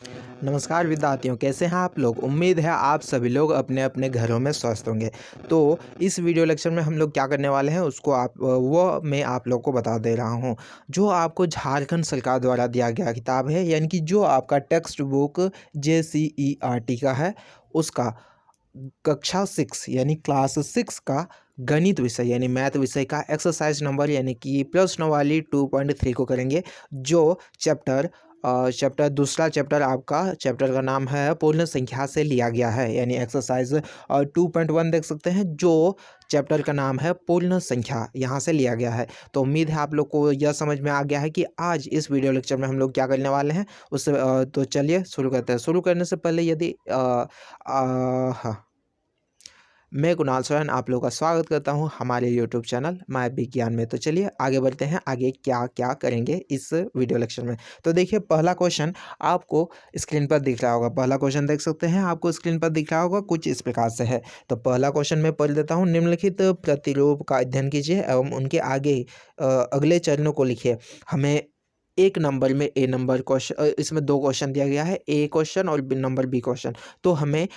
नमस्कार विद्यार्थियों, कैसे हैं आप लोग। उम्मीद है आप सभी लोग अपने अपने घरों में स्वस्थ होंगे। तो इस वीडियो लेक्चर में हम लोग क्या करने वाले हैं उसको मैं आप लोग को बता दे रहा हूं। जो आपको झारखंड सरकार द्वारा दिया गया किताब है, यानी कि जो आपका टेक्स्ट बुक JCERT का है, उसका कक्षा 6 यानी क्लास 6 का गणित विषय यानी मैथ विषय का एक्सरसाइज नंबर यानी कि प्रश्न वाली 2.3 को करेंगे। जो चैप्टर दूसरा चैप्टर आपका चैप्टर का नाम है पूर्ण संख्या से लिया गया है, यानी एक्सरसाइज 2.1 देख सकते हैं। जो चैप्टर का नाम है पूर्ण संख्या, यहाँ से लिया गया है। तो उम्मीद है आप लोग को यह समझ में आ गया है कि आज इस वीडियो लेक्चर में हम लोग क्या करने वाले हैं उससे। तो चलिए शुरू करते हैं। शुरू करने से पहले यदि हाँ, मैं कुणाल सोरेन आप लोगों का स्वागत करता हूं हमारे YouTube चैनल माय विज्ञान में। तो चलिए आगे बढ़ते हैं, आगे क्या क्या करेंगे इस वीडियो लेक्चर में। तो देखिए, पहला क्वेश्चन आपको स्क्रीन पर दिख रहा होगा। पहला क्वेश्चन देख सकते हैं, आपको स्क्रीन पर दिख रहा होगा, कुछ इस प्रकार से है। तो पहला क्वेश्चन मैं पढ़ देता हूँ। निम्नलिखित प्रतिरूप का अध्ययन कीजिए एवं उनके आगे अगले चरणों को लिखिए। हमें एक नंबर में ए नंबर क्वेश्चन, इसमें दो क्वेश्चन दिया गया है, ए क्वेश्चन और नंबर बी क्वेश्चन। तो हमें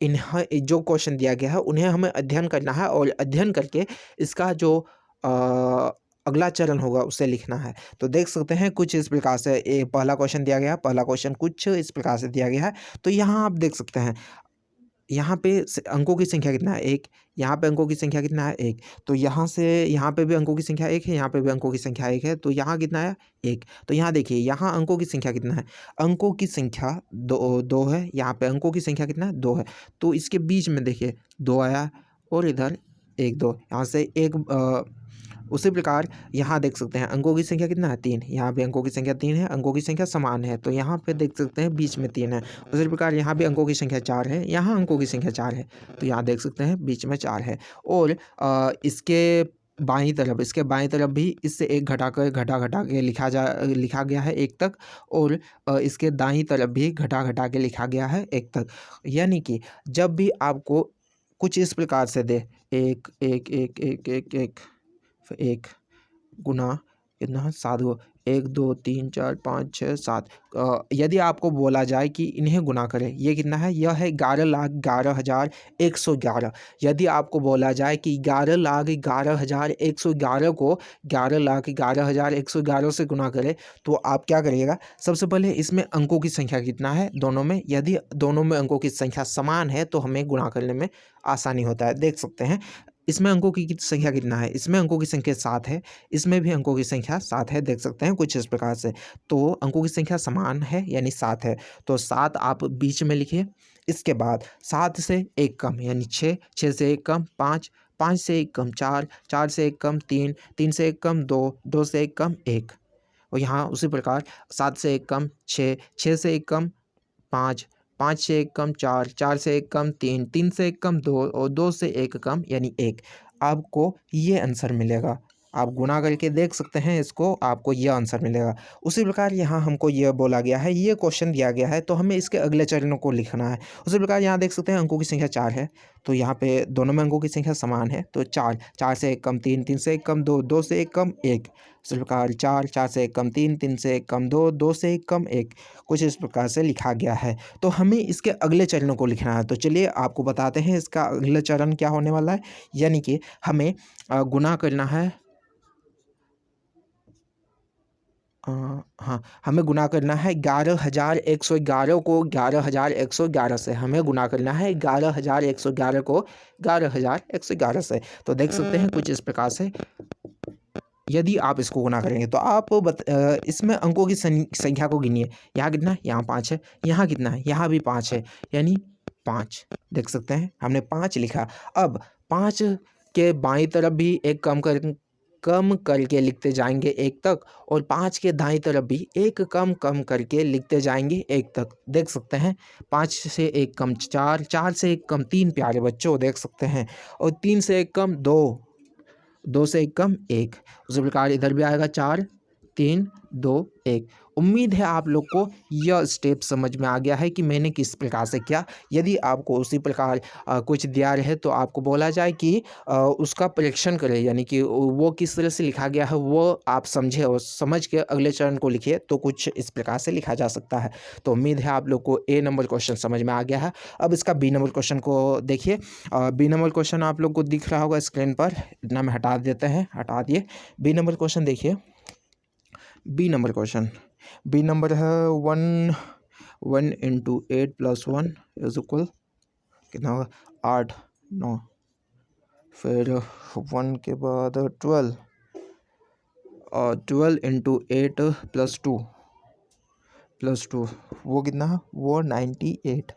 इन्हें जो क्वेश्चन दिया गया है उन्हें हमें अध्ययन करना है और अध्ययन करके इसका जो अ, अगला चरण होगा उसे लिखना है। तो देख सकते हैं कुछ इस प्रकार से पहला क्वेश्चन दिया गया है। पहला क्वेश्चन कुछ इस प्रकार से दिया गया है। तो यहाँ आप देख सकते हैं, यहाँ पे अंकों की संख्या कितना है, एक। यहाँ पे अंकों की संख्या कितना है, एक। तो यहाँ से यहाँ पे भी अंकों की संख्या एक है, यहाँ पे भी अंकों की संख्या एक है। तो यहाँ कितना है, एक। तो यहाँ देखिए, यहाँ अंकों की संख्या कितना है, अंकों की संख्या दो दो है। यहाँ पे अंकों की संख्या कितना है, दो है। तो इसके बीच में देखिए दो आया और इधर एक, दो, यहाँ से एक। उसी प्रकार यहाँ देख सकते हैं अंकों की संख्या कितना है, तीन। यहाँ भी अंकों की संख्या तीन है, अंकों की संख्या समान है। तो यहाँ पे देख सकते हैं बीच में तीन है। उसी प्रकार यहाँ भी अंकों की संख्या चार है, यहाँ अंकों की संख्या चार है। तो यहाँ देख सकते हैं बीच में चार है। और इसके बाईं तरफ भी इससे एक घटा के लिखा गया है एक तक। और इसके दाईं तरफ भी घटा के लिखा गया है एक तक। यानी कि जब भी आपको कुछ इस प्रकार से दे, एक एक एक एक एक एक एक गुना कितना, सात गो, एक दो तीन चार पाँच छः सात। यदि आपको बोला जाए कि इन्हें गुना करें, ये कितना है, यह है 11,11,111। यदि आपको बोला जाए कि 11,11,111 को 11,11,111 से गुना करें, तो आप क्या करिएगा। सबसे पहले इसमें अंकों की संख्या कितना है दोनों में, यदि दोनों में अंकों की संख्या समान है तो हमें गुणा करने में आसानी होता है। देख सकते हैं इसमें अंकों की संख्या कितना है, इसमें अंकों की संख्या सात है, इसमें भी अंकों की संख्या सात है। देख सकते हैं कुछ इस प्रकार से। तो अंकों की संख्या समान है यानी सात है। तो सात आप बीच में लिखिए। इसके बाद सात से एक कम यानी छः, छः से एक कम पाँच, पाँच से एक कम चार, चार से एक कम तीन, तीन से एक कम दो, दो से एक कम एक। और यहाँ उसी प्रकार सात से एक कम छः, छः से एक कम पाँच, पाँच से एक कम चार, चार से एक कम तीन, तीन से एक कम दो और दो से एक कम यानी एक। आपको ये आंसर मिलेगा। आप गुणा करके देख सकते हैं इसको, आपको ये आंसर मिलेगा। उसी प्रकार यहाँ हमको ये बोला गया है, ये क्वेश्चन दिया गया है, तो हमें इसके अगले चरणों को लिखना है। उसी प्रकार यहाँ देख सकते हैं अंकों की संख्या चार है। तो यहाँ पे दोनों में अंकों की संख्या समान है। तो चार, चार से एक कम तीन, तीन से एक कम दो, दो से एक कम एक। उसी प्रकार चार, चार से एक कम तीन, तीन से एक कम दो, दो से एक कम एक। कुछ इस प्रकार से लिखा गया है। तो हमें इसके अगले चरणों को लिखना है। तो चलिए आपको बताते हैं इसका अगला चरण क्या होने वाला है। यानी कि हमें गुना करना है। हाँ, हमें गुना करना है 11,111 को 11,111 से। हमें गुना करना है 11,111 को 11,111 से। तो देख सकते हैं कुछ इस प्रकार से। यदि आप इसको गुना करेंगे तो इसमें अंकों की संख्या को गिनिए। यहाँ कितना है, यहाँ पाँच है। यहाँ कितना है, यहाँ भी पाँच है यानी पाँच। देख सकते हैं हमने पाँच लिखा। अब पाँच के बाईं तरफ भी एक कम करके लिखते जाएंगे एक तक, और पाँच के दाईं तरफ भी एक कम कम करके लिखते जाएंगे एक तक। देख सकते हैं पाँच से एक कम चार, चार से एक कम तीन, प्यारे बच्चों देख सकते हैं। और तीन से एक कम दो, दो से एक कम एक। उसी प्रकार इधर भी आएगा चार, 3 2 1। उम्मीद है आप लोग को यह स्टेप समझ में आ गया है कि मैंने किस प्रकार से किया। यदि आपको उसी प्रकार कुछ दिया रहे तो आपको बोला जाए कि उसका परीक्षण करें, यानी कि वो किस तरह से लिखा गया है वो आप समझे और समझ के अगले चरण को लिखिए, तो कुछ इस प्रकार से लिखा जा सकता है। तो उम्मीद है आप लोग को ए नंबर क्वेश्चन समझ में आ गया है। अब इसका बी नंबर क्वेश्चन को देखिए। बी नंबर क्वेश्चन आप लोग को दिख रहा होगा स्क्रीन पर, इतना में हटा देते हैं, हटा दिए। बी नंबर क्वेश्चन देखिए। B number question, B number है 1 इंटू 8 प्लस 1 इज इक्वल कितना होगा 8 9, फिर 1 के बाद 12 और 12 इंटू 8 प्लस 2 वो कितना है वो 98।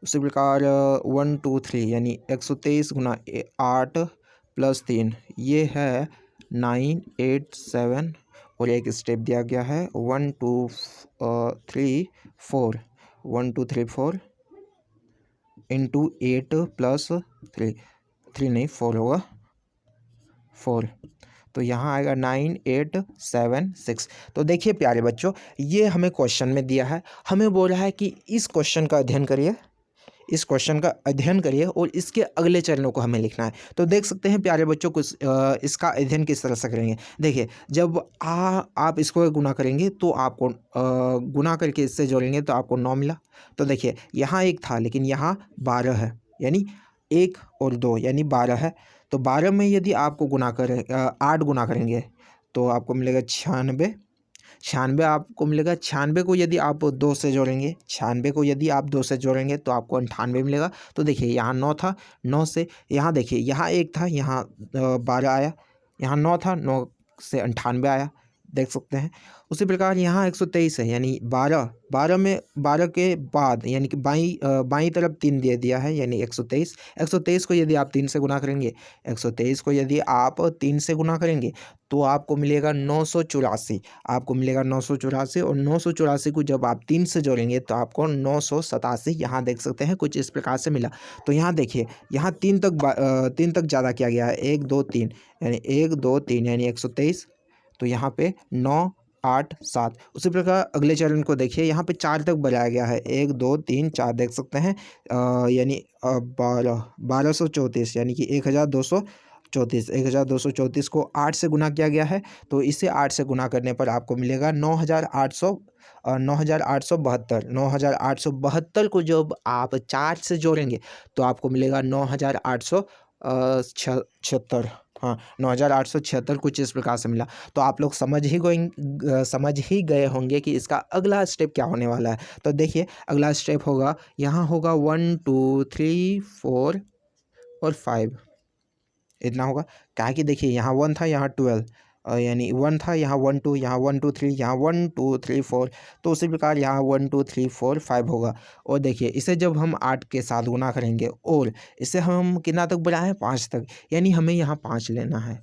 उसी प्रकार 1 2 3 यानी 123 गुना 8 प्लस 3 ये है 9 8 7, और एक स्टेप दिया गया है 1 2 3 4 1 2 3 4 इंटू 8 प्लस 3 नहीं 4 होगा 4, तो यहाँ आएगा 9 8 7 6। तो देखिए प्यारे बच्चों, ये हमें क्वेश्चन में दिया है, हमें बोल रहा है कि इस क्वेश्चन का अध्ययन करिए, इस क्वेश्चन का अध्ययन करिए और इसके अगले चरणों को हमें लिखना है। तो देख सकते हैं प्यारे बच्चों कुछ इसका अध्ययन किस तरह से करेंगे। देखिए, जब आप इसको गुना करेंगे तो आपको गुना करके इससे जोड़ेंगे तो आपको 9 मिला। तो देखिए यहाँ 1 था लेकिन यहाँ 12 है, यानी 1 और 2 यानी 12 है। तो 12 में यदि आपको गुना करें 8 गुना करेंगे तो आपको मिलेगा 96। 96 आपको मिलेगा। 96 को यदि आप 2 से जोड़ेंगे, 96 को यदि आप 2 से जोड़ेंगे तो आपको 98 मिलेगा। तो देखिए यहाँ 9 था, 9 से यहाँ देखिए यहाँ 1 था, यहाँ 12 आया, यहाँ 9 था, 9 से 98 आया, देख सकते हैं। उसी प्रकार यहाँ 123 है, यानी 12 में 12 के बाद यानी कि बाईं तरफ 3 दे दिया है, यानी 123। 123 को यदि आप 3 से गुना करेंगे, 123 को यदि आप 3 से गुना करेंगे तो आपको मिलेगा 984। आपको मिलेगा 984, और 984 को जब आप 3 से जोड़ेंगे तो आपको 987 यहाँ देख सकते हैं कुछ इस प्रकार से मिला। तो यहाँ देखिए यहाँ 3 तक ज़्यादा किया गया है, 1 2 3 यानी 1 2 3 यानी 123। तो यहाँ पे 9 8 7। उसी प्रकार अगले चरण को देखिए, यहाँ पे 4 तक बढ़ाया गया है, 1 2 3 4 देख सकते हैं, यानी 1234 यानी कि 1234 को 8 से गुना किया गया है। तो इसे 8 से गुना करने पर आपको मिलेगा 9872। 9872 को जब आप 4 से जोड़ेंगे तो आपको मिलेगा 9876। हाँ, 9876 कुछ इस प्रकार से मिला। तो आप लोग समझ ही गए होंगे कि इसका अगला स्टेप क्या होने वाला है। तो देखिए अगला स्टेप होगा, यहाँ होगा 1 2 3 4 और 5, इतना होगा। क्या है कि देखिए यहाँ 1 था, यहाँ 12 यानी 1 था, यहाँ 1 2, यहाँ 1 2 3, यहाँ 1 2 3 4। तो उसी प्रकार यहाँ 1 2 3 4 5 होगा। और देखिए इसे जब हम 8 के साथ गुना करेंगे और इसे हम कितना तक बढ़ाएं 5 तक, यानी हमें यहाँ 5 लेना है।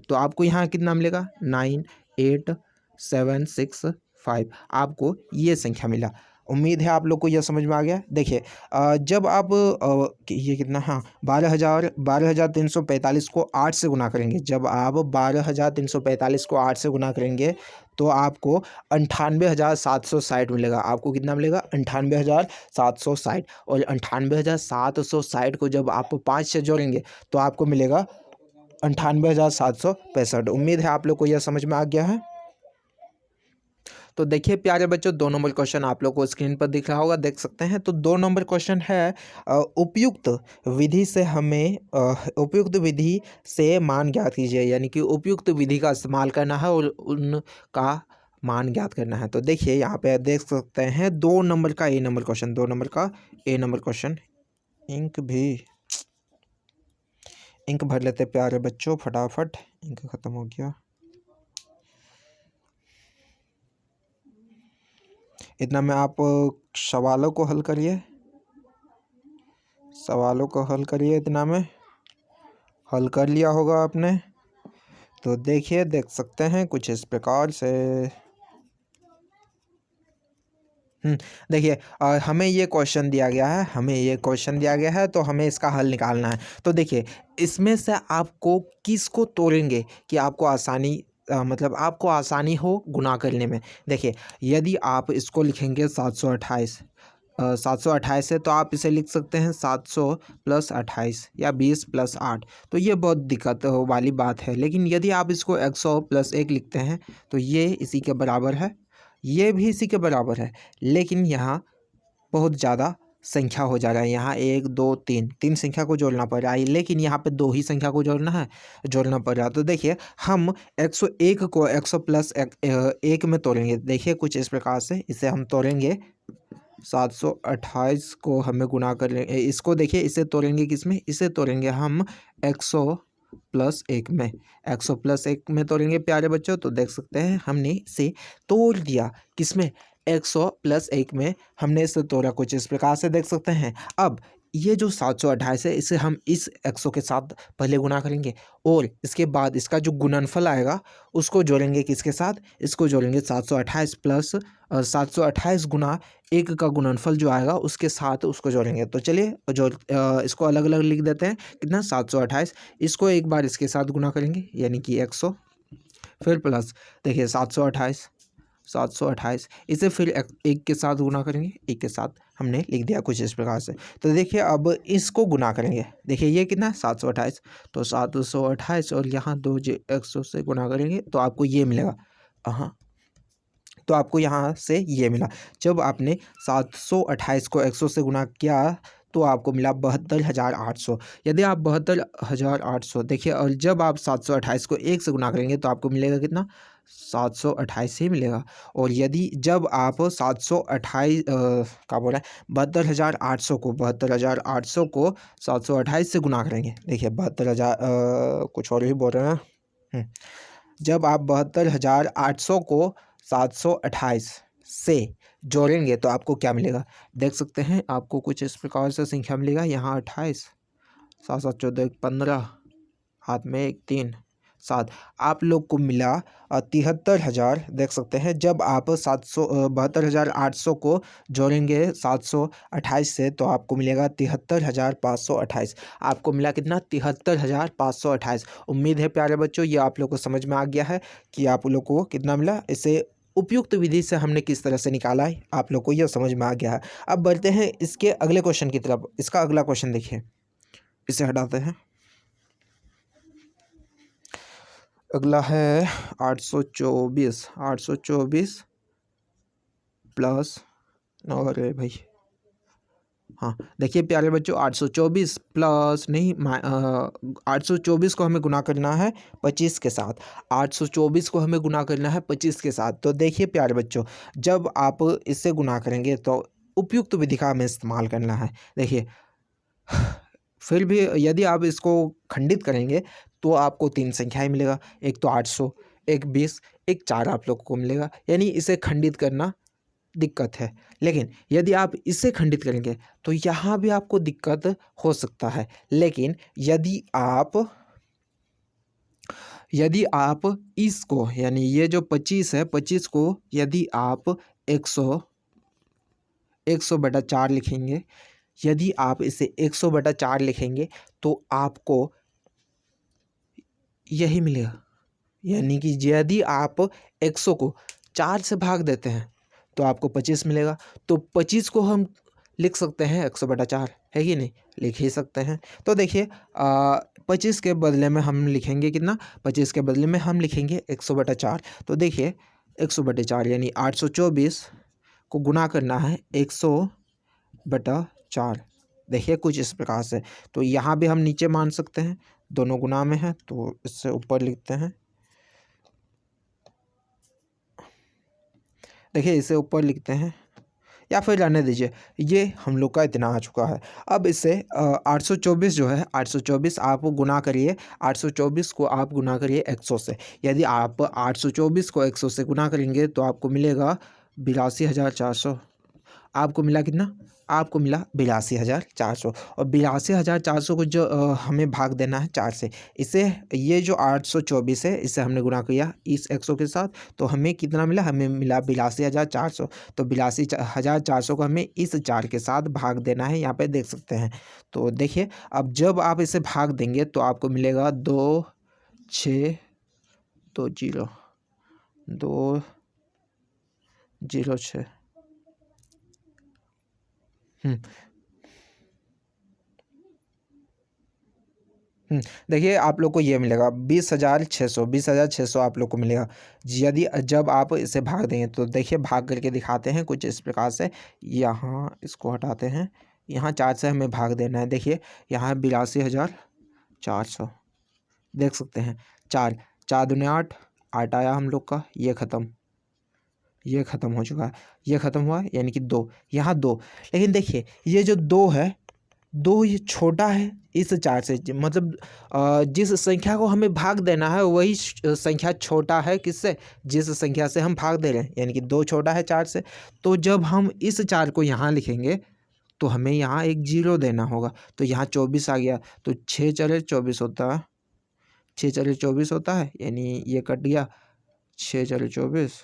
तो आपको यहाँ कितना मिलेगा 9 8 7 6 5, आपको ये संख्या मिला। उम्मीद है आप लोग को यह समझ में आ गया। देखिए जब आप ये कितना, हाँ 12,345 को 8 से गुना करेंगे, जब आप 12,345 को 8 से गुना करेंगे तो आपको 98,760 मिलेगा। आपको कितना मिलेगा 98,760, और 98,760 को जब आप 5 से जोड़ेंगे तो आपको मिलेगा 98,765। उम्मीद है आप लोग को यह समझ में आ गया है। तो देखिए प्यारे बच्चों, 2 नंबर क्वेश्चन आप लोग को स्क्रीन पर दिख रहा होगा, देख सकते हैं। तो 2 नंबर क्वेश्चन है उपयुक्त विधि से मान ज्ञात कीजिए, यानी कि उपयुक्त विधि का इस्तेमाल करना है और उनका मान ज्ञात करना है। तो देखिए यहाँ पे देख सकते हैं 2 नंबर का ए नंबर क्वेश्चन, 2 नंबर का ए नंबर क्वेश्चन। इंक भर लेते प्यारे बच्चों फटाफट, इंक खत्म हो गया। इतना में आप सवालों को हल करिए, इतना में हल कर लिया होगा आपने। तो देखिए देख सकते हैं कुछ इस प्रकार से। देखिए हमें ये क्वेश्चन दिया गया है, तो हमें इसका हल निकालना है। तो देखिए इसमें से आपको किसको तोड़ेंगे कि आपको आसानी मतलब आपको आसानी हो गुना करने में। देखिए, यदि आप इसको लिखेंगे 728, 728 है तो आप इसे लिख सकते हैं 700 प्लस 28 या 20 प्लस 8। तो ये बहुत दिक्कत वाली बात है। लेकिन यदि आप इसको 100 प्लस 1 लिखते हैं तो ये इसी के बराबर है, ये भी इसी के बराबर है। लेकिन यहाँ बहुत ज़्यादा संख्या हो जा रहा है, यहाँ 1 2 3 3 संख्या को जोड़ना पड़ रहा है, लेकिन यहाँ पे 2 ही संख्या को जोड़ना पड़ रहा है। तो देखिए, हम 101 को 100 प्लस 1 में तोड़ेंगे। देखिए कुछ इस प्रकार से इसे हम तोड़ेंगे, 728 को हमें गुना कर लेंगे, इसको देखिए इसे तोड़ेंगे किसमें, इसे तोड़ेंगे हम 100 प्लस 1 में, 100 प्लस 1 में तोड़ेंगे प्यारे बच्चों। तो देख सकते हैं हमने इसे तोड़ दिया किसमें, 100 प्लस 1 में हमने इसे तोड़ा। कुछ इस प्रकार से देख सकते हैं। अब ये जो 728 है इसे हम इस 100 के साथ पहले गुना करेंगे और इसके बाद इसका जो गुणनफल आएगा उसको जोड़ेंगे किसके साथ, इसको जोड़ेंगे 728 प्लस 728 गुना 1 का गुणनफल जो आएगा उसके साथ उसको जोड़ेंगे। तो चलिए इसको अलग अलग लिख देते हैं। कितना, 728, इसको एक बार इसके साथ गुना करेंगे यानी कि 100, फिर प्लस देखिए 728 इसे फिर एक के साथ गुना करेंगे, एक के साथ हमने लिख दिया कुछ इस प्रकार से। तो देखिए अब इसको गुना करेंगे, देखिए ये कितना है 728, तो 728 और यहाँ 2 100 से गुना करेंगे तो आपको ये मिलेगा। हाँ, तो आपको यहाँ से ये मिला। जब आपने 728 को 100 से गुना किया तो आपको मिला 72,800। यदि आप 72,800 देखिए, और जब आप 728 को 1 से गुना करेंगे तो आपको मिलेगा कितना, 728 ही मिलेगा। और यदि जब आप 728 क्या बोला है, 72,800 को 728 से गुना करेंगे, देखिए 72,000 कुछ और ही बोल रहे हैं। जब आप 72,800 को 728 से जोड़ेंगे तो आपको क्या मिलेगा, देख सकते हैं आपको कुछ इस प्रकार से संख्या मिलेगा। यहाँ 28, 7 7 14 15, हाथ में 1 3 7, आप लोग को मिला 73,000। देख सकते हैं जब आप 72,800 को जोड़ेंगे 728 से तो आपको मिलेगा 73,528। आपको मिला कितना, 73,528। उम्मीद है प्यारे बच्चों ये आप लोग को समझ में आ गया है कि आप लोग को कितना मिला। इसे उपयुक्त विधि से हमने किस तरह से निकाला है आप लोग को यह समझ में आ गया है। अब बढ़ते हैं इसके अगले क्वेश्चन की तरफ। इसका अगला क्वेश्चन देखिए, इसे हटाते हैं। अगला है 824 प्लस, अरे भाई, हाँ देखिए प्यारे बच्चों 824 प्लस नहीं 824 को हमें गुना करना है 25 के साथ, 824 को हमें गुना करना है 25 के साथ। तो देखिए प्यारे बच्चों, जब आप इससे गुना करेंगे तो उपयुक्त विधि का हमें इस्तेमाल करना है। देखिए फिर भी यदि आप इसको खंडित करेंगे तो आपको 3 संख्याएँ मिलेगा, एक तो 800, एक 20, एक 4 आप लोग को मिलेगा। यानी इसे खंडित करना दिक्कत है। लेकिन यदि आप इसे खंडित करेंगे तो यहाँ भी आपको दिक्कत हो सकता है। लेकिन यदि आप इसको यानी ये जो 25 है, 25 को यदि आप 100/4 लिखेंगे, यदि आप इसे 100/4 लिखेंगे तो आपको यही मिलेगा। यानी कि यदि आप 100 को 4 से भाग देते हैं तो आपको 25 मिलेगा। तो 25 को हम लिख सकते हैं 100/4, है कि नहीं, लिख ही सकते हैं। तो देखिए 25 के बदले में हम लिखेंगे कितना, 25 के बदले में हम लिखेंगे 100/4। तो देखिए 100/4 यानी 824 को गुना करना है 100/4। देखिए कुछ इस प्रकार से। तो यहाँ भी हम नीचे मान सकते हैं, दोनों गुना में है तो इससे ऊपर लिखते हैं। देखिए इसे ऊपर लिखते हैं या फिर रहने दीजिए, ये हम लोग का इतना आ चुका है। अब इसे 824 जो है 824 आप गुना करिए, 824 को आप गुना करिए 100 से। यदि आप 824 को 100 से गुना करेंगे तो आपको मिलेगा 82,400। आपको मिला कितना, आपको मिला 82,400। और 82,400 को जो हमें भाग देना है 4 से। इसे ये जो 824 है इसे हमने गुना किया इस 100 के साथ तो हमें कितना मिला, हमें मिला 82,400। तो 82,400 को हमें इस 4 के साथ भाग देना है, यहाँ पे देख सकते हैं। तो देखिए अब जब आप इसे भाग देंगे तो आपको मिलेगा 2 6 2026। देखिए आप लोग को ये मिलेगा 20,600 आप लोग को मिलेगा। यदि जब आप इसे भाग देंगे तो देखिए भाग करके दिखाते हैं कुछ इस प्रकार से। यहाँ इसको हटाते हैं, यहाँ 4 से हमें भाग देना है। देखिए यहाँ 82,400 देख सकते हैं। 4 4 दूनी 8 8 आया हम लोग का, ये ख़त्म हो चुका है, ये ख़त्म हुआ यानी कि 2, यहाँ 2। लेकिन देखिए ये जो 2 है, 2 ये छोटा है इस 4 से, मतलब जिस संख्या को हमें भाग देना है वही संख्या छोटा है किससे, जिस संख्या से हम भाग दे रहे हैं, यानी कि 2 छोटा है 4 से। तो जब हम इस 4 को यहाँ लिखेंगे तो हमें यहाँ एक 0 देना होगा। तो यहाँ 24 आ गया, तो 6 चले 24 होता है, 6 चले 24 होता है, यानी ये कट गया, 6 चले 24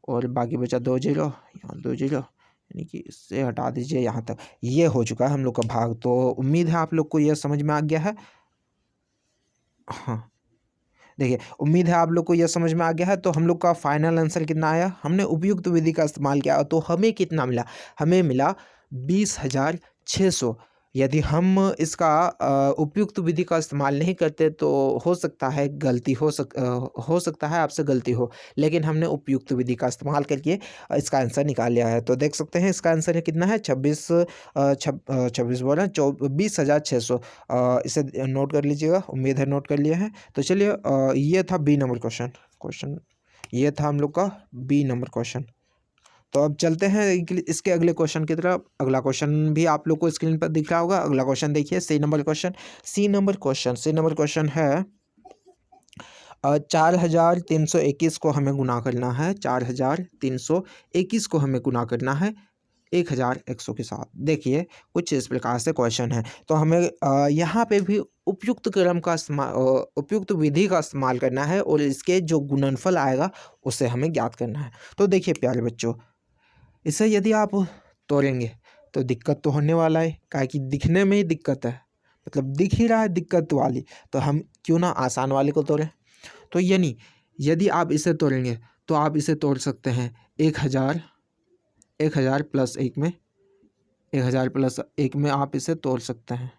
और बाकी बचा 2 0, यहाँ 2 0, यानी कि इससे हटा दीजिए यहाँ तक। ये हो चुका है हम लोग का भाग। तो उम्मीद है आप लोग को यह समझ में आ गया है। हाँ देखिए, उम्मीद है आप लोग को यह समझ में आ गया है। तो हम लोग का फाइनल आंसर कितना आया, हमने उपयुक्त विधि का इस्तेमाल किया तो हमें कितना मिला, हमें मिला 20,600। यदि हम इसका उपयुक्त विधि का इस्तेमाल नहीं करते तो हो सकता है गलती हो सकता है आपसे गलती हो, लेकिन हमने उपयुक्त विधि का इस्तेमाल करके इसका आंसर निकाल लिया है। तो देख सकते हैं इसका आंसर कितना है, 26 बोला 20,600। इसे नोट कर लीजिएगा, उम्मीद है नोट कर लिए हैं। तो चलिए ये था बी नंबर क्वेश्चन, ये था हम लोग का बी नंबर क्वेश्चन। तो अब चलते हैं इसके अगले क्वेश्चन की तरफ। अगला क्वेश्चन भी आप लोग को स्क्रीन पर दिख रहा होगा। अगला क्वेश्चन देखिए, सी नंबर क्वेश्चन है 4,321 को हमें गुना करना है, 4,321 को हमें गुना करना है 1,100 के साथ। देखिए कुछ इस प्रकार से क्वेश्चन है। तो हमें यहाँ पे भी उपयुक्त क्रम का उपयुक्त विधि का इस्तेमाल करना है और इसके जो गुणनफल आएगा उसे हमें ज्ञात करना है। तो देखिए प्यारे बच्चों, इसे यदि आप तोड़ेंगे तो दिक्कत तो होने वाला है, काहे कि दिखने में ही दिक्कत है, मतलब दिख ही रहा है दिक्कत वाली, तो हम क्यों ना आसान वाले को तोड़ें। तो यानी यदि आप इसे तोड़ेंगे तो आप इसे तोड़ सकते हैं 1,000 प्लस 1 में, 1,000 प्लस 1 में आप इसे तोड़ सकते हैं।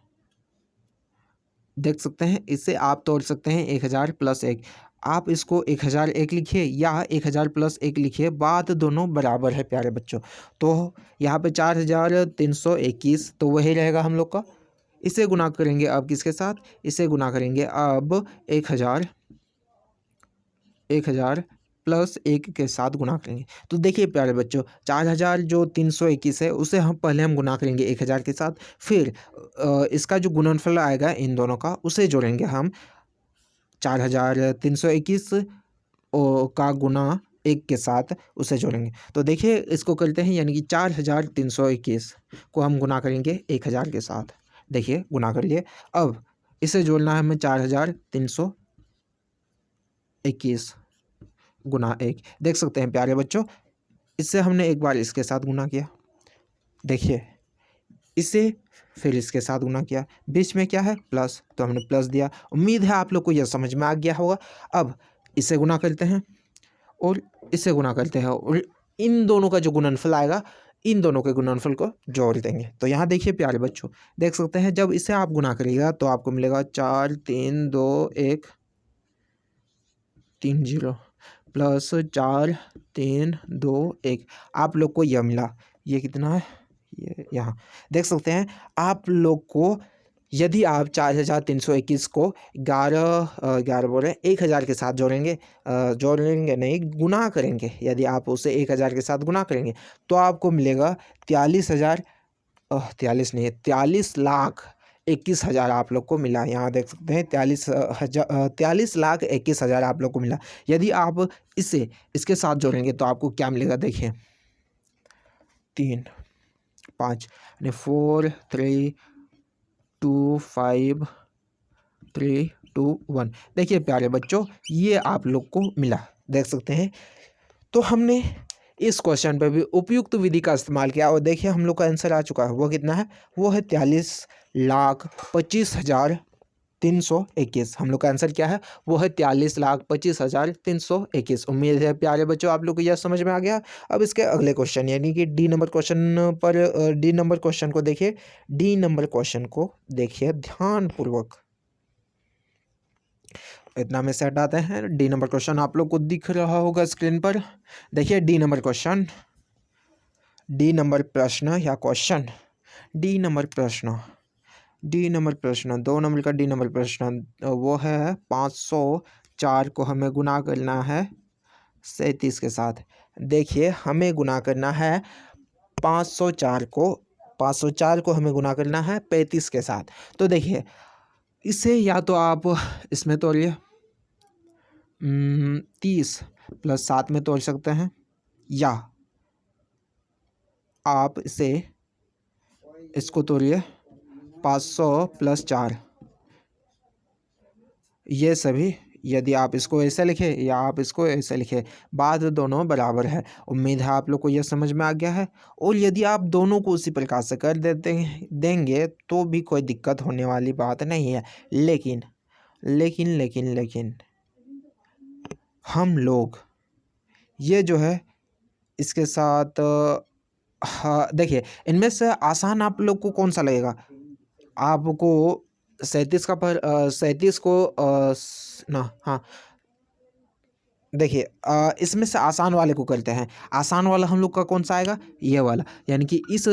देख सकते हैं इसे आप तोड़ सकते हैं 1,000 प्लस 1। आप इसको 1,001 लिखिए या 1,000 प्लस 1 लिखिए, बात दोनों बराबर है प्यारे बच्चों। तो यहाँ पे 4,321 तो वही रहेगा हम लोग का। इसे गुना करेंगे अब किसके साथ, इसे गुना करेंगे अब 1,000 प्लस 1 के साथ गुना करेंगे। तो देखिए प्यारे बच्चों, 4,000 जो 321 है उसे हम पहले गुना करेंगे 1,000 के साथ, फिर इसका जो गुणनफल आएगा इन दोनों का उसे जोड़ेंगे हम 4,321 का गुना 1 के साथ उसे जोड़ेंगे। तो देखिए इसको करते हैं, यानी कि 4,321 को हम गुना करेंगे 1,000 के साथ। देखिए गुना कर लिए, अब इसे जोड़ना है हमें 4,321 गुना 1। देख सकते हैं प्यारे बच्चों, इससे हमने एक बार इसके साथ गुना किया, देखिए इसे फिर इसके साथ गुना किया, बीच में क्या है प्लस, तो हमने प्लस दिया। उम्मीद है आप लोग को यह समझ में आ गया होगा। अब इसे गुना करते हैं और इसे गुना करते हैं और इन दोनों का जो गुणनफल आएगा इन दोनों के गुणनफल को जोड़ देंगे। तो यहाँ देखिए प्यारे बच्चों, देख सकते हैं जब इसे आप गुना करिएगा तो आपको मिलेगा 4 3 2 1 3 0 प्लस 4 3 2 1। आप लोग को यह मिला, ये कितना है, ये यहाँ देख सकते हैं आप लोग को। यदि आप 4,321 को 11 बोल रहे हैं 1,000 के साथ जोड़ेंगे नहीं गुना करेंगे, यदि आप उसे 1,000 के साथ गुना करेंगे तो आपको मिलेगा 43,21,000 आप लोग को मिला। यहाँ देख सकते हैं 43,21,000 आप लोग को मिला। यदि आप इसे इसके साथ जोड़ेंगे तो आपको क्या मिलेगा, देखिए 3 5 यानी 4 3 2 5 3 2 1। देखिए प्यारे बच्चों, ये आप लोग को मिला, देख सकते हैं। तो हमने इस क्वेश्चन पे भी उपयुक्त विधि का इस्तेमाल किया और देखिए हम लोग का आंसर आ चुका है। वो कितना है, वो है 43,25,000 321। हम लोग का आंसर क्या है, वो है 43,25,321। उम्मीद है प्यारे बच्चों आप लोग को यह समझ में आ गया। अब इसके अगले क्वेश्चन यानी कि डी नंबर क्वेश्चन पर डी नंबर क्वेश्चन को देखिए। डी नंबर क्वेश्चन को देखिए ध्यानपूर्वक। इतना में से हटाते हैं। डी नंबर क्वेश्चन आप लोग को दिख रहा होगा स्क्रीन पर। देखिए D number question, D number प्रश्न या क्वेश्चन, डी नंबर प्रश्न, डी नंबर प्रश्न 2 नंबर का डी नंबर प्रश्न वो है 504 को हमें गुना करना है 37 के साथ। देखिए हमें गुना करना है 504 को हमें गुना करना है 35 के साथ। तो देखिए इसे या तो आप इसमें तोड़िए 30 + 7 में तोड़ सकते हैं, या आप इसको तोड़िए 500 + 4। ये सभी यदि आप इसको ऐसे लिखें या आप इसको ऐसे लिखें, बात दोनों बराबर है। उम्मीद है आप लोग को यह समझ में आ गया है। और यदि आप दोनों को उसी प्रकार से कर देंगे तो भी कोई दिक्कत होने वाली बात नहीं है। लेकिन लेकिन लेकिन लेकिन हम लोग ये जो है इसके साथ हाँ देखिए इनमें से आसान आप लोग को कौन सा लगेगा। आपको 37 को ना हाँ देखिए इसमें से आसान वाले को करते हैं। आसान वाला हम लोग का कौन सा आएगा, ये वाला। यानी कि इस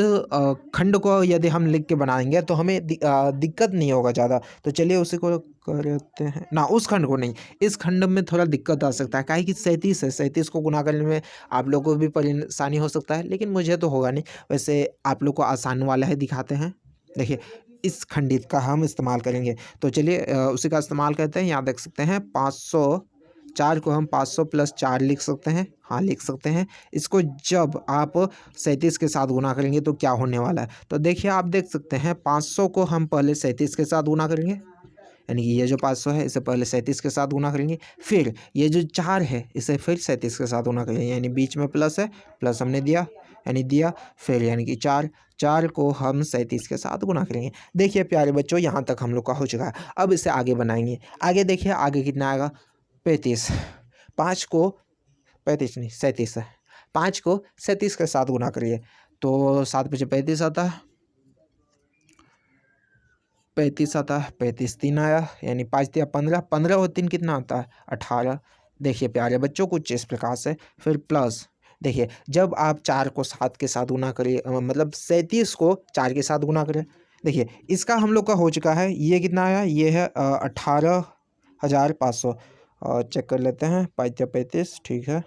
खंड को यदि हम लिख के बनाएंगे तो हमें दिक्कत नहीं होगा ज़्यादा। तो चलिए उसी को करते हैं ना, उस खंड को नहीं, इस खंड में थोड़ा दिक्कत आ सकता है। काहे कि 37 है, 37 को गुना करने में आप लोगों को भी परेशानी हो सकता है, लेकिन मुझे तो होगा नहीं। वैसे आप लोग को आसान वाला है दिखाते हैं। देखिए इस खंडित का हम इस्तेमाल करेंगे। तो चलिए उसी का इस्तेमाल करते हैं। यहाँ देख सकते हैं 504 को हम 500 + 4 लिख सकते हैं। हाँ लिख सकते हैं। इसको जब आप 37 के साथ गुना करेंगे तो क्या होने वाला है, तो देखिए आप देख सकते हैं 500 को हम पहले 37 के साथ गुना करेंगे, यानी कि ये जो 500 है इसे पहले 37 के साथ गुना करेंगे। फिर ये जो 4 है इसे फिर 37 के साथ गुना करेंगे, यानी बीच में प्लस है, प्लस हमने दिया यानी दिया। फिर यानी कि 4 को हम 37 के साथ गुना करेंगे। देखिए प्यारे बच्चों यहाँ तक हम लोग का हो चुका है। अब इसे आगे बनाएंगे। आगे देखिए आगे कितना आएगा, 35। 5 को 35 नहीं 37 है। 5 को 37 के साथ गुना करिए तो 7 × 5 = 35 आता है। 35 आता है, 35 3 आया, यानी 5 × 15, 15 और 3 कितना आता है 18। देखिए प्यारे बच्चों कुछ इस प्रकार से। फिर प्लस देखिए जब आप 4 को 7 के साथ गुना करिए मतलब 37 को 4 के साथ गुना करें। देखिए इसका हम लोग का हो चुका है। ये कितना आया, ये है 18,500। चेक कर लेते हैं। 5 × 35 ठीक है,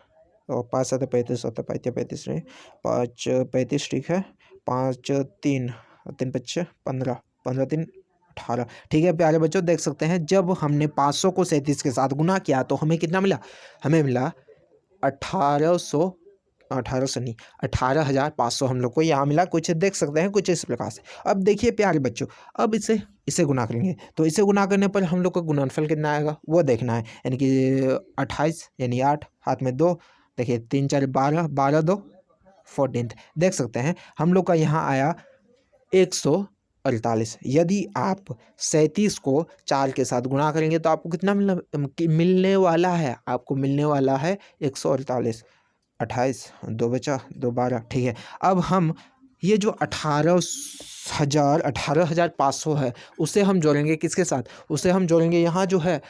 और 5 × 7 = 35 होता है। 5 × 35 नहीं 5 35 ठीक है। 5 3 3 5 15 15 3 18 ठीक है। प्यारे बच्चों देख सकते हैं जब हमने 500 को 37 के साथ गुना किया तो हमें कितना मिला, हमें मिला 1800 नहीं 18,500 हम लोग को यहाँ मिला। कुछ देख सकते हैं कुछ इस प्रकार से। अब देखिए प्यारे बच्चों अब इसे गुना करेंगे तो इसे गुना करने पर हम लोग को गुणनफल कितना आएगा वो देखना है, यानी कि 28 यानी 8 हाथ में 2। देखिए 3 4 12 12 2 14। देख सकते हैं हम लोग का यहाँ आया 148। यदि आप 37 को 4 के साथ गुणा करेंगे तो आपको कितना मिलने वाला है, आपको मिलने वाला है 148। 28 2 बचा 2 12 ठीक है। अब हम ये जो 18,500 है उसे हम जोड़ेंगे किसके साथ, उसे हम जोड़ेंगे यहाँ जो है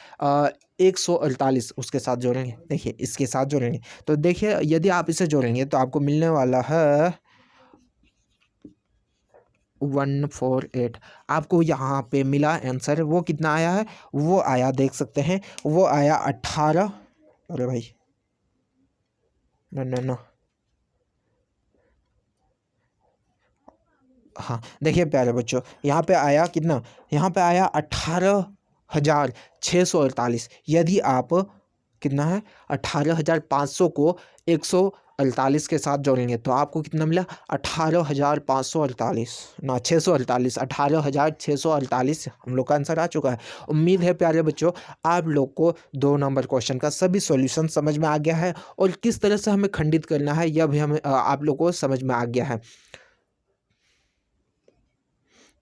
148 उसके साथ जोड़ेंगे। देखिए इसके साथ जोड़ेंगे तो देखिए यदि आप इसे जोड़ेंगे तो आपको मिलने वाला है 148। आपको यहाँ पे मिला आंसर। वो कितना आया है, वो आया देख सकते हैं वो आया 18। अरे भाई ना हाँ देखिए प्यारे बच्चों यहाँ पे आया कितना, यहाँ पे आया 18,648। यदि आप कितना है 18,500 को 148 के साथ जोड़ेंगे तो आपको कितना मिला 18,548 ना 648 18,648 हम लोग का आंसर आ चुका है। उम्मीद है प्यारे बच्चों आप लोग को 2 नंबर क्वेश्चन का सभी सॉल्यूशन समझ में आ गया है और किस तरह से हमें खंडित करना है यह भी हमें आप लोग को समझ में आ गया है।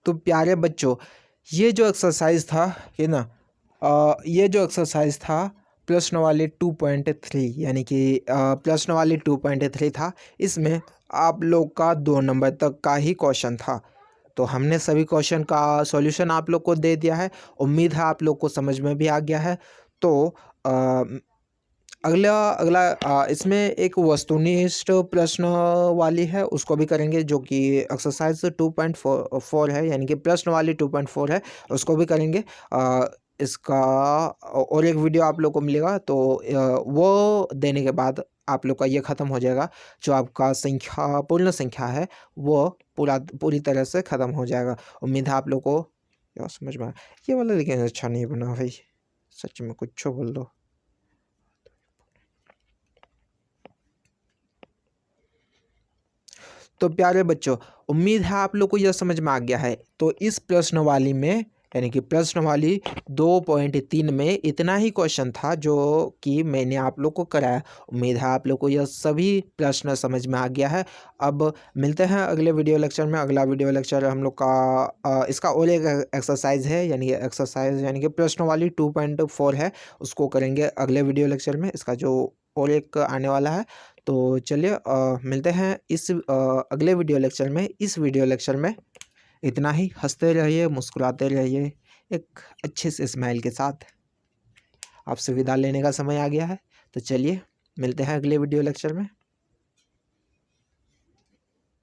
तो प्यारे बच्चों ये जो एक्सरसाइज था ये ना ये जो एक्सरसाइज था प्रश्न वाले 2.3 यानी कि प्रश्न वाले 2.3 था। इसमें आप लोग का 2 नंबर तक का ही क्वेश्चन था। तो हमने सभी क्वेश्चन का सॉल्यूशन आप लोग को दे दिया है। उम्मीद है आप लोग को समझ में भी आ गया है। तो अ, अगला अगला इसमें एक वस्तुनिष्ठ प्रश्न वाली है, उसको भी करेंगे, जो कि एक्सरसाइज 2.4 है, यानी कि प्रश्न वाली 2.4 है, उसको भी करेंगे। इसका और एक वीडियो आप लोग को मिलेगा, तो वो देने के बाद आप लोग का ये ख़त्म हो जाएगा। जो आपका संख्या पूर्ण संख्या है वो पूरी तरह से ख़त्म हो जाएगा। उम्मीद है आप लोग को यार समझ में आया। ये वाला लेकिन अच्छा नहीं बना भाई, सच में कुछ बोल दो। तो प्यारे बच्चों, उम्मीद है आप लोग को यह समझ में आ गया है। तो इस प्रश्नवाली में यानी कि प्रश्नवाली 2.3 में इतना ही क्वेश्चन था जो कि मैंने आप लोग को कराया। उम्मीद है आप लोग को यह सभी प्रश्न समझ में आ गया है। अब मिलते हैं अगले वीडियो लेक्चर में। अगला वीडियो लेक्चर हम लोग का इसका और एक एक्सरसाइज है, यानी एक्सरसाइज यानी कि प्रश्नवाली 2.4 है, उसको करेंगे अगले वीडियो लेक्चर में। इसका जो और एक आने वाला है। तो चलिए मिलते हैं इस अगले वीडियो लेक्चर में। इस वीडियो लेक्चर में इतना ही। हंसते रहिए, मुस्कुराते रहिए, एक अच्छे से स्माइल के साथ। आपसे विदा लेने का समय आ गया है। तो चलिए मिलते हैं अगले वीडियो लेक्चर में।